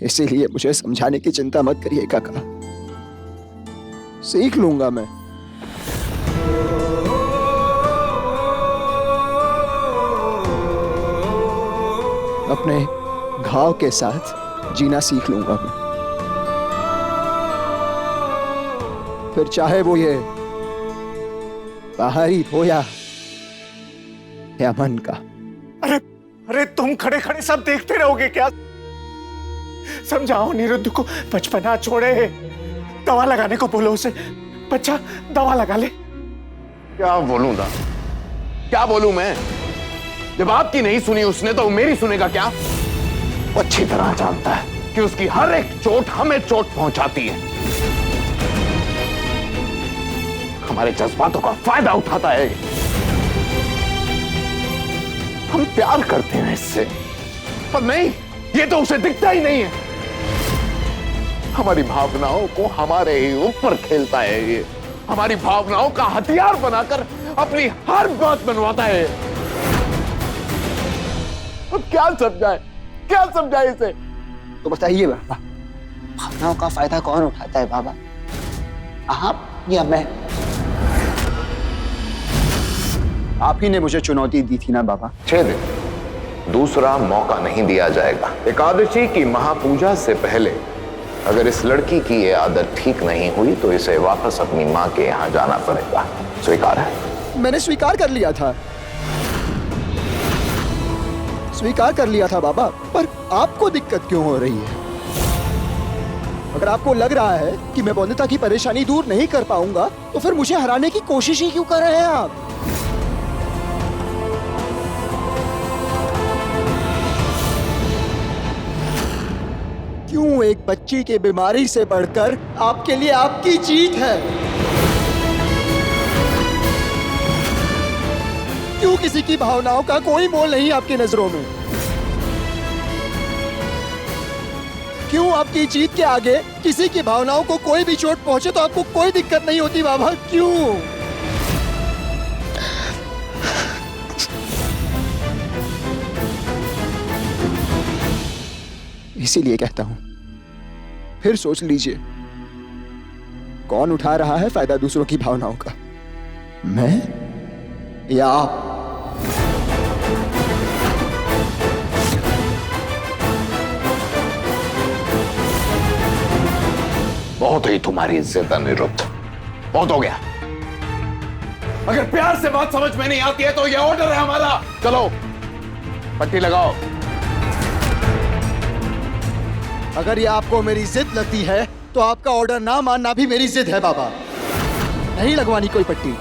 इसीलिए मुझे समझाने की चिंता मत करिए काका, सीख लूंगा मैं। अपने घाव के साथ जीना सीख लूंगा मैं। फिर चाहे वो ये बाहरी हो या मन का। अरे अरे तुम खड़े खड़े सब देखते रहोगे क्या? समझाओ निरुद्ध को, बचपना छोड़े, दवा लगाने को बोलो उसे। बच्चा दवा लगा ले। क्या बोलूं दा? क्या बोलूं मैं? जब आपकी नहीं सुनी उसने तो मेरी सुनेगा क्या? वो अच्छी तरह जानता है कि उसकी हर एक चोट हमें चोट पहुंचाती है। हमारे जज्बातों का फायदा उठाता है। हम प्यार करते हैं इससे, पर नहीं, ये तो उसे दिखता ही नहीं है। हमारी भावनाओं को हमारे ही ऊपर खेलता है ये। हमारी भावनाओं का हथियार बनाकर अपनी हर बात बनवाता है। अब क्या समझाए, क्या समझाए इसे? तो बताइए बाबा, भावनाओं का फायदा कौन उठाता है बाबा, आप या मैं? आप ही ने मुझे चुनौती दी थी ना बाबा। 6 दिन दूसरा मौका नहीं दिया जाएगा। एकादशी की महापूजा से पहले अगर इस लड़की की ये आदत ठीक नहीं हुई तो इसे वापस अपनी मां के यहां जाना पड़ेगा। स्वीकार है? मैंने स्वीकार कर लिया था, स्वीकार कर लिया था बाबा, पर आपको दिक्कत क्यों हो रही है? अगर आपको लग रहा है कि मैं वंदिता की परेशानी दूर नहीं कर पाऊंगा तो फिर मुझे हराने की कोशिश ही क्यों कर रहे हैं आप? क्यों एक बच्ची की बीमारी से बढ़कर आपके लिए आपकी जीत है? क्यों किसी की भावनाओं का कोई मोल नहीं आपकी नजरों में? क्यों आपकी जीत के आगे किसी की भावनाओं को कोई भी चोट पहुंचे तो आपको कोई दिक्कत नहीं होती बाबा? क्यों? इसीलिए कहता हूं, फिर सोच लीजिए, कौन उठा रहा है फायदा दूसरों की भावनाओं का, मैं या आप? बहुत ही तुम्हारी इज्जत अनिरुद्ध, बहुत हो गया। अगर प्यार से बात समझ में नहीं आती है तो ये ऑर्डर है हमारा। चलो पट्टी लगाओ। अगर ये आपको मेरी जिद लगती है तो आपका ऑर्डर ना मानना भी मेरी जिद है बाबा। नहीं लगवानी कोई पट्टी,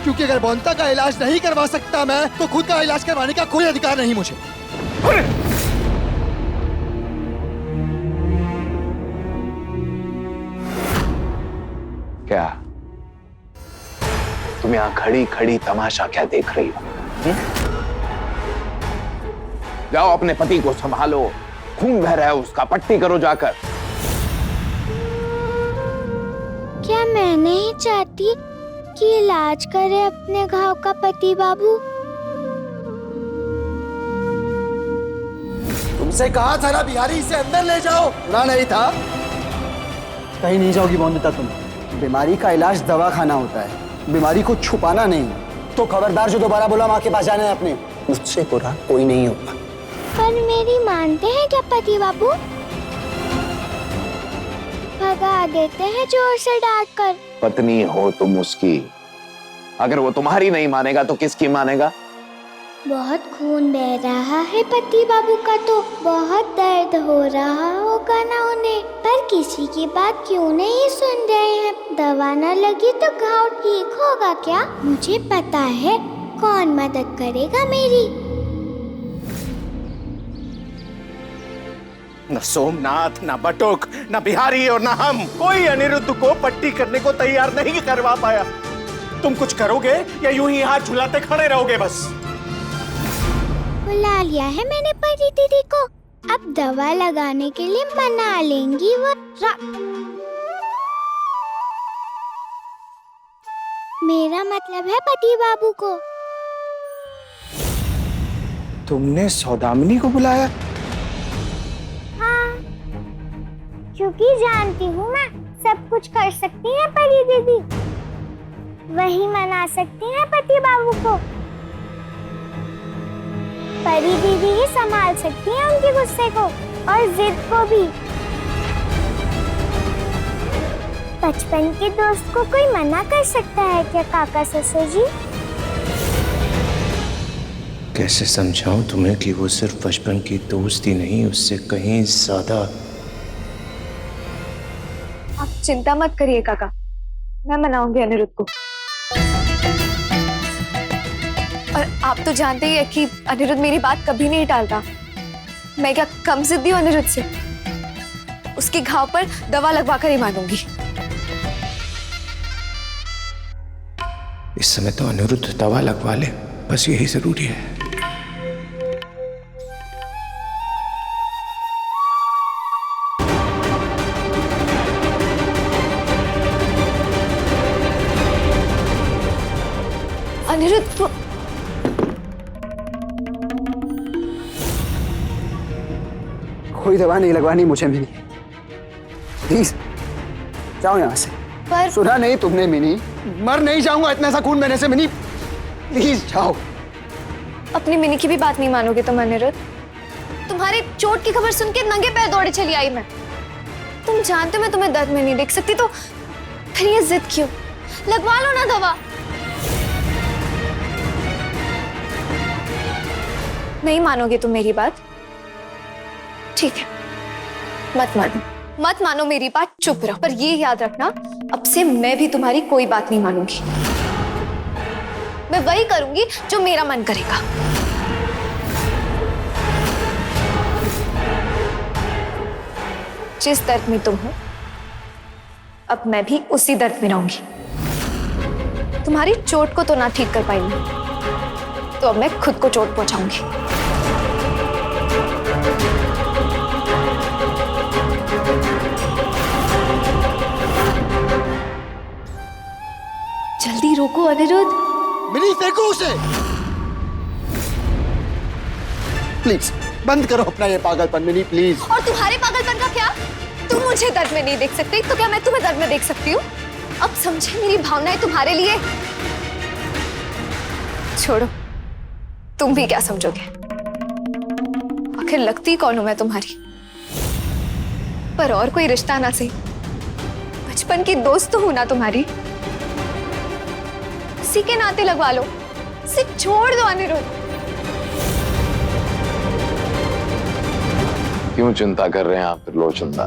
क्योंकि अगर वंदिता का इलाज नहीं करवा सकता मैं तो खुद का इलाज करवाने का कोई अधिकार नहीं मुझे। क्या तुम यहां खड़ी खड़ी तमाशा क्या देख रही हो? जाओ अपने पति को संभालो, खून बह रहा है उसका, पट्टी करो जाकर। क्या मैं नहीं चाहती कि इलाज करे अपने घाव का पति बाबू? तुमसे कहा था ना बिहारी, इसे अंदर ले जाओ। सुना नहीं था? कहीं नहीं जाओगी वंदिता तुम। बीमारी का इलाज दवा खाना होता है, बीमारी को छुपाना नहीं। तो खबरदार जो दोबारा बोला माँ के पास जाना है अपने। मुझसे बुरा कोई नहीं होगा। पर मेरी मानते हैं क्या पति बाबू? भगा देते हैं जोर से डांट कर। पत्नी हो तुम उसकी, अगर वो तुम्हारी नहीं मानेगा तो किसकी मानेगा? बहुत खून बह रहा है पति बाबू का, तो बहुत दर्द हो रहा होगा ना उन्हें, पर किसी की बात क्यों नहीं सुन रहे हैं? दवा न लगी तो घाव ठीक होगा क्या? मुझे पता है कौन मदद करेगा मेरी। न सोमनाथ, न बटुक, न बिहारी और न हम कोई अनिरुद्ध को पट्टी करने को तैयार नहीं करवा पाया। तुम कुछ करोगे या यूं ही हाथ झुलाते खड़े रहोगे बस? बुला लिया है मैंने परी दीदी को, अब दवा लगाने के लिए मना लेंगी वो। मेरा मतलब है पति बाबू को। तुमने सौदामिनी को बुलाया? क्योंकि जानती हूँ मैं सब कुछ कर सकती हैं परी दीदी। वही मना सकती हैं पति बाबू को। परी दीदी ही संभाल सकती हैं उनके गुस्से को और जिद को भी। बचपन के दोस्त को कोई मना कर सकता है क्या काका ससुर जी? कैसे समझाऊं तुम्हें कि वो सिर्फ बचपन की दोस्ती नहीं, उससे कहीं ज्यादा। आप चिंता मत करिए काका, मैं मनाऊंगी अनिरुद्ध को। और आप तो जानते ही है कि अनिरुद्ध मेरी बात कभी नहीं टालता। मैं क्या कम जिद्दी हूँ अनिरुद्ध से? उसके घाव पर दवा लगवा कर ही मानूंगी। इस समय तो अनिरुद्ध दवा लगवा ले, बस यही जरूरी है। अनिरुद्ध तो कोई दवा नहीं लगवानी मुझे मिनी, प्लीज जाओ यहाँ से। पर सुना नहीं तुमने मिनी? मर नहीं जाऊंगा इतना सा खून बहने से मिनी, प्लीज जाओ। अपनी मिनी की भी बात नहीं मानोगे तुम अनिरुद्ध? तुम्हारी चोट की खबर सुन के नंगे पैर दौड़े चली आई मैं। तुम जानते हो मैं तुम्हें दर्द में नहीं देख सकती, तो फिर ये जिद क्यों? लगवा लो ना दवा। नहीं मानोगे तुम मेरी बात? ठीक है, मत मानो मेरी बात, चुप रहो। पर ये याद रखना, अब से मैं भी तुम्हारी कोई बात नहीं मानूंगी। मैं वही करूंगी जो मेरा मन करेगा। जिस दर्द में तुम हो, अब मैं भी उसी दर्द में रहूंगी। तुम्हारी चोट को तो ना ठीक कर पाएंगी, तो अब मैं खुद को चोट पहुंचाऊंगी। जल्दी रोको अनिरुद्ध। मिनी फेंको उसे, प्लीज बंद करो अपना ये पागलपन मिनी, प्लीज। और तुम्हारे पागलपन का क्या? तुम मुझे दर्द में नहीं देख सकते, तो क्या मैं तुम्हें दर्द में देख सकती हूँ? अब समझे मेरी भावनाएं तुम्हारे लिए। छोड़ो, तुम भी क्या समझोगे? आखिर लगती कौन हूं मैं तुम्हारी? पर और कोई रिश्ता ना सही, बचपन की दोस्त तो हूं ना तुम्हारी। इसी के नाते लगवा लो, इसे छोड़ दो अनिरुद्ध। क्यों चिंता कर रहे हैं आप त्रिलोचनदा?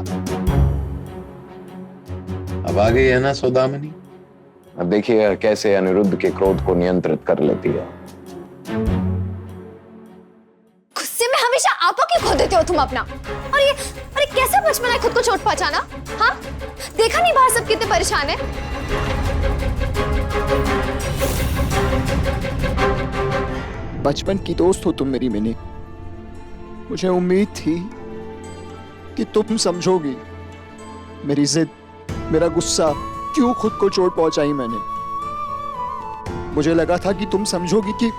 अब आ गई है ना सौदामिनी? अब देखिए कैसे अनिरुद्ध के क्रोध को नियंत्रित कर लेती है। गुस्से में हमेशा आपा क्यों खो देते हो तुम अपना? और ये अरे कैसा बचपन है खुद को चोट पहुंचाना? हाँ, देखा नहीं बाहर सब कितने परेशान है? बचपन की दोस्त हो तुम मेरी मिनी, मुझे उम्मीद थी कि तुम समझोगी मेरी जिद, मेरा गुस्सा, क्यों खुद को चोट पहुंचाई मैंने। मुझे लगा था कि तुम समझोगी कि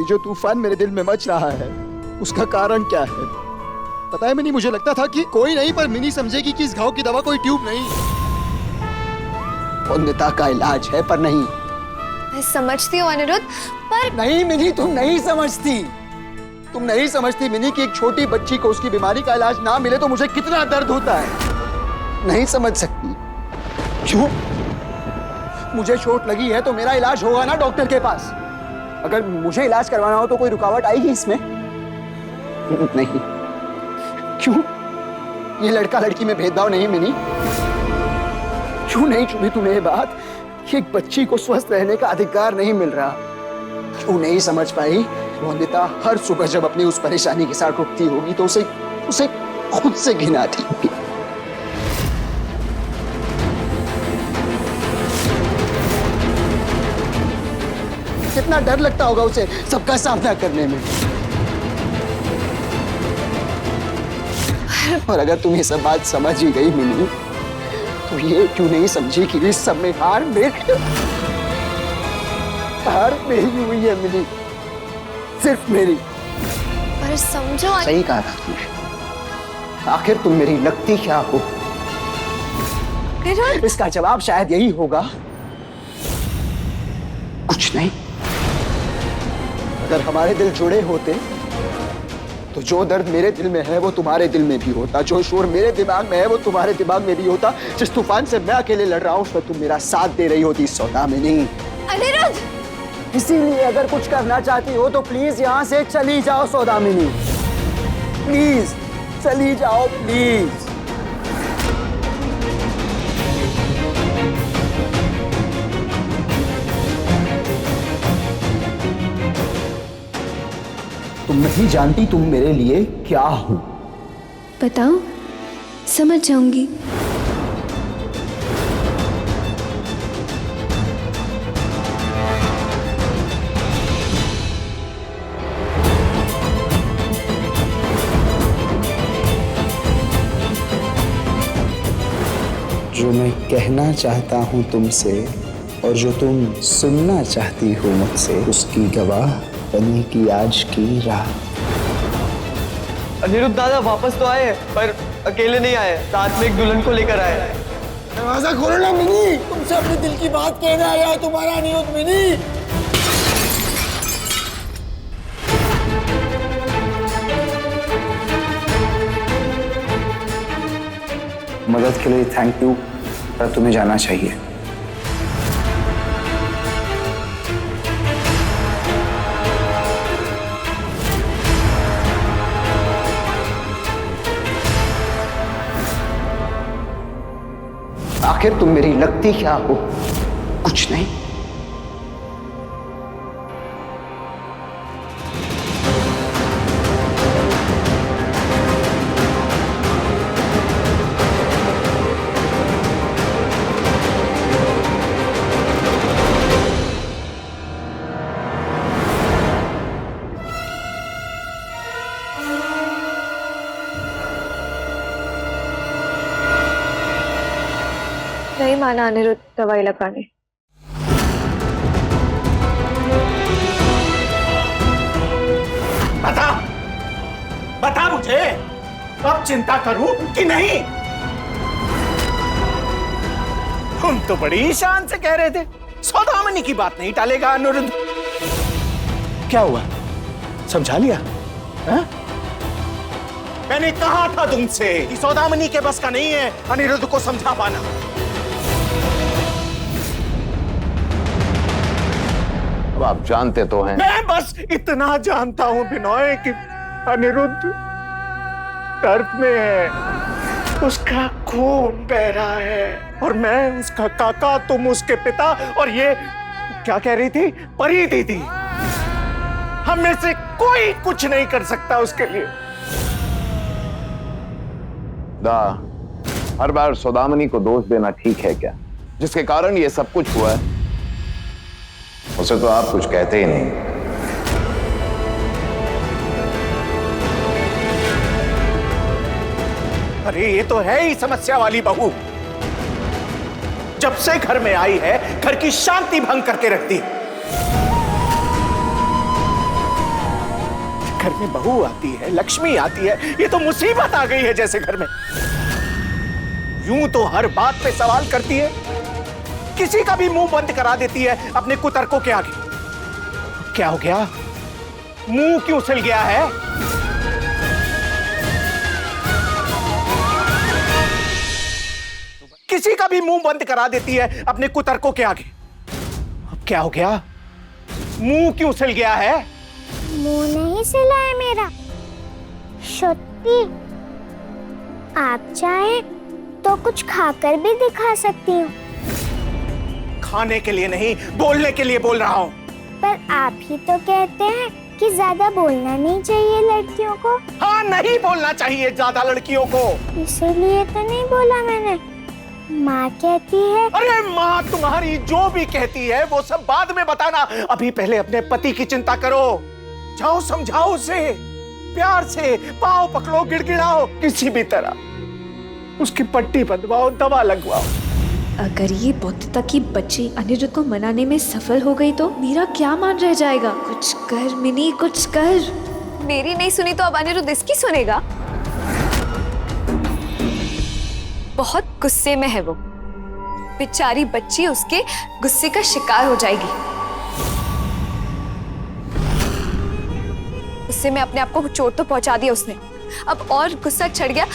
जो तूफान मेरे दिल में मच रहा है उसका कारण क्या है। पता है मिनी, मुझे लगता था कि कोई नहीं, पर मिनी समझेगी कि इस घाव की दवा कोई ट्यूब नहीं, पुण्यता का इलाज है, पर नहीं। मैं समझती हूँ अनिरुद्ध, पर नहीं मिनी, तुम नहीं समझती। तुम नहीं समझती मिनी कि एक छोटी बच्ची को उसकी बीमारी का इलाज ना मिले तो मुझे कितना दर्द होता है। नहीं समझ सकती। क्यों? मुझे चोट लगी है तो मेरा इलाज होगा ना डॉक्टर के पास। अगर मुझे इलाज करवाना हो तो कोई रुकावट आएगी इसमें? नहीं। क्यों? ये लड़का लड़की में भेदभाव नहीं मिनी। क्यों नहीं चुभी तुम्हें ये बात कि एक बच्ची को स्वस्थ रहने का अधिकार नहीं मिल रहा? क्यों नहीं समझ पाई वंदिता हर सुबह जब अपनी उस परेशानी के साथ उठती होगी तो उसे खुद से घिन आती होगी। कितना डर लगता होगा उसे सबका सामना करने में। और अगर तुम ये सब बात समझ ही गई मिनी, तो ये क्यों नहीं समझी कि इस सब में हार मेरी हुई है मिनी, सिर्फ मेरी। पर समझो सही कहा था तुमने। आखिर तुम मेरी लगती क्या हो? अनिरुद्ध! इसका जवाब शायद यही होगा, कुछ नहीं। अगर हमारे दिल जुड़े होते तो जो दर्द मेरे दिल में है वो तुम्हारे दिल में भी होता, जो शोर मेरे दिमाग में है वो तुम्हारे दिमाग में भी होता। जिस तूफान से मैं अकेले लड़ रहा हूं उसमें तुम मेरा साथ दे रही होती सौदामिनी। अनिरुद्ध! इसीलिए अगर कुछ करना चाहती हो तो प्लीज यहां से चली जाओ सौदामिनी, प्लीज चली जाओ प्लीज। तुम नहीं जानती तुम मेरे लिए क्या हो। बताओ, समझ जाऊंगी। जो मैं कहना चाहता हूं तुमसे और जो तुम सुनना चाहती हो मुझसे, उसकी गवाह बनी की आज की रात। अनिरुद्ध दादा वापस तो आए पर अकेले नहीं आए, साथ में एक दुल्हन को लेकर आए। दरवाजा खोलो ना मिनी, तुमसे अपने दिल की बात कहने आया है तुम्हारा अनिरुद्ध। मिनी, मदद के लिए थैंक यू, पर तुम्हें जाना चाहिए। आखिर तुम मेरी लगती क्या हो? कुछ नहीं। नहीं माना अनिरुद्ध दवाई लगाने। बता मुझे, अब चिंता करूं कि नहीं? तुम तो बड़ी शान से कह रहे थे सौदामिनी की बात नहीं टालेगा अनिरुद्ध। क्या हुआ, समझा लिया? हा? मैंने कहा था तुमसे कि सौदामिनी के बस का नहीं है अनिरुद्ध को समझा पाना। अब आप जानते तो हैं। मैं बस इतना जानता हूं बिनोय कि अनिरुद्ध दर्द में है, उसका खून बह रहा है और मैं उसका काका, तुम उसके पिता, और ये क्या कह रही थी, परी दीदी, हम में से कोई कुछ नहीं कर सकता उसके लिए। दा, हर बार सौदामिनी को दोष देना ठीक है क्या? जिसके कारण ये सब कुछ हुआ है उसे तो आप कुछ कहते ही नहीं। अरे ये तो है ही समस्या वाली बहू, जब से घर में आई है घर की शांति भंग करके रख दी। घर में बहू आती है, लक्ष्मी आती है, ये तो मुसीबत आ गई है जैसे घर में। यूं तो हर बात पे सवाल करती है, किसी का भी मुंह बंद करा देती है अपने कुतर्कों के आगे। क्या हो गया, मुंह क्यों सिल गया है? किसी का भी मुंह बंद करा देती है अपने कुतर्कों के आगे। अब क्या हो गया, मुंह क्यों सिल गया है? मुंह नहीं सिला है मेरा, सच्ची। आप चाहें तो कुछ खाकर भी दिखा सकती हूँ। खाने के लिए नहीं, बोलने के लिए बोल रहा हूँ। पर आप ही तो कहते हैं कि ज्यादा बोलना नहीं चाहिए लड़कियों को। हाँ, नहीं बोलना चाहिए ज्यादा लड़कियों को। इसीलिए तो नहीं बोला मैंने। माँ कहती है। अरे माँ तुम्हारी जो भी कहती है वो सब बाद में बताना, अभी पहले अपने पति की चिंता करो। जाओ समझाओ उसे, प्यार से पाँव पकड़ो, गिड़गिड़ाओ, किसी भी तरह उसकी पट्टी बंधवाओ, दवा लगवाओ। अगर ये बौद्धता की बच्ची अनिरुद्ध को मनाने में सफल हो गई तो मेरा क्या मान रह जाएगा? कुछ कर मिनी, कुछ कर। मेरी नहीं सुनी तो अब अनिरुद्ध इसकी सुनेगा। बहुत गुस्से में है वो, बेचारी बच्ची उसके गुस्से का शिकार हो जाएगी। उससे मैं अपने आप को चोट तो पहुंचा दिया उसने, अब और गुस्सा चढ़ गया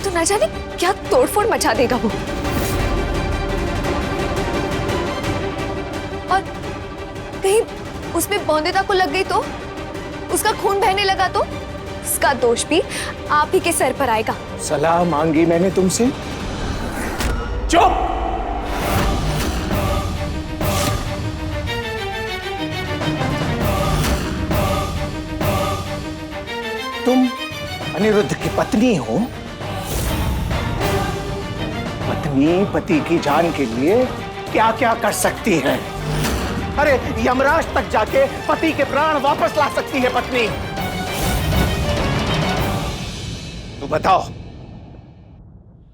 तो न जाने क्या तोड़फोड़ मचा देगा वो। और कहीं उसमें बौंदेता को लग गई तो, उसका खून बहने लगा तो इसका दोष भी आप ही के सर पर आएगा। सलाह मांगी मैंने तुमसे, चुप। तुम अनिरुद्ध की पत्नी हो। पत्नी पति की जान के लिए क्या क्या कर सकती है। अरे यमराज तक जाके पति के प्राण वापस ला सकती है पत्नी। तो बताओ,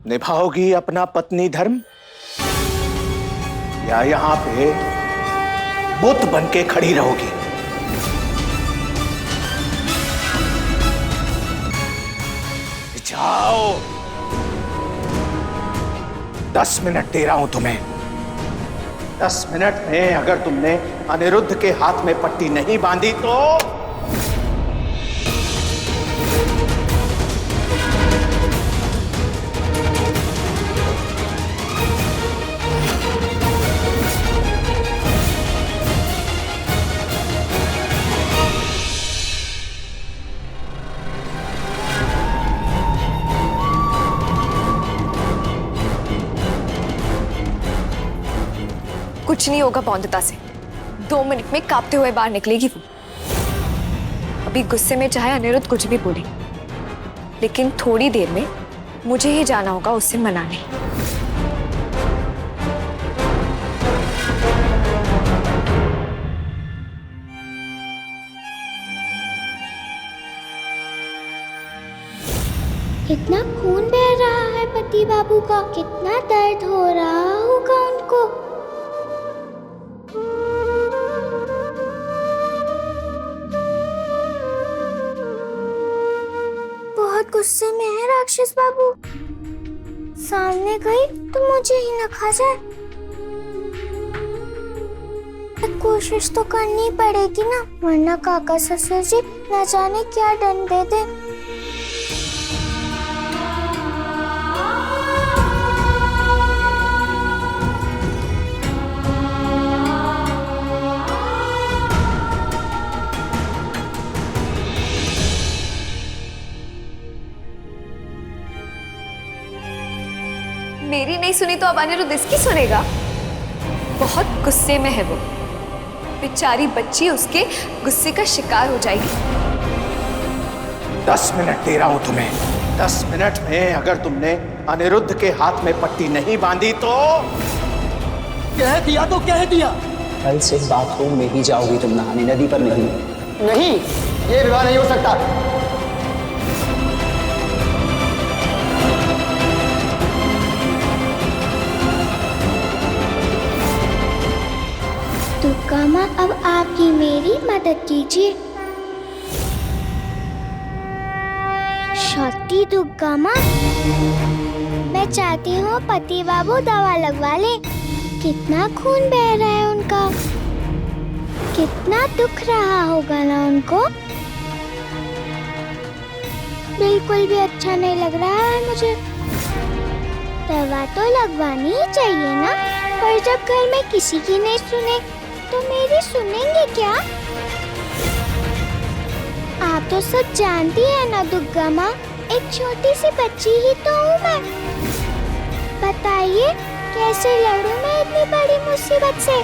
निभाओगी अपना पत्नी धर्म या यहां पे बुत बन के खड़ी रहोगी? जाओ, 10 मिनट दे रहा हूं तुम्हें। 10 मिनट में अगर तुमने अनिरुद्ध के हाथ में पट्टी नहीं बांधी तो कुछ नहीं होगा बौंदता से, 2 मिनट में कांपते हुए बाहर निकलेगी वो। अभी गुस्से में चाहे अनिरुद्ध कुछ भी बोले, लेकिन थोड़ी देर में मुझे ही जाना होगा उससे मनाने। कितना खून बह रहा है पति बाबू का, कितना दर्द हो रहा होगा उनको। बहुत गुस्से में है राक्षस बाबू, सामने गई तो मुझे ही न खा जाए। कोशिश तो करनी पड़ेगी ना, वरना काका ससुर जी न जाने क्या दंड दे दे। मेरी नहीं सुनी तो अब अनिरुद्ध इसकी सुनेगा। बहुत गुस्से में है वो, बेचारी बच्ची उसके गुस्से का शिकार हो जाएगी। 10 मिनट दे रहा हूं तुम्हें। 10 मिनट में अगर तुमने अनिरुद्ध के हाथ में पट्टी नहीं बांधी तो कह दिया तो कह दिया। कल से बाथरूम में ही जाओगी तुम नहाने, नदी पर नहीं। नहीं, ये विवाह नहीं हो सकता। दुर्गा माँ, अब आप ही मेरी मदद कीजिए। शक्ति दुर्गा माँ, मैं चाहती हूँ पति बाबू दवा लगवा ले। कितना खून बह रहा है उनका, कितना दुख रहा होगा ना उनको। बिल्कुल भी अच्छा नहीं लग रहा है मुझे। दवा तो लगवानी ही चाहिए ना, पर जब घर में किसी की नहीं सुने तो मेरी सुनेंगे क्या? आप तो सब जानती है ना दुर्गा माँ, एक छोटी सी बच्ची ही तो हूँ मैं। बताइए कैसे लड़ूं मैं इतनी बड़ी मुसीबत से।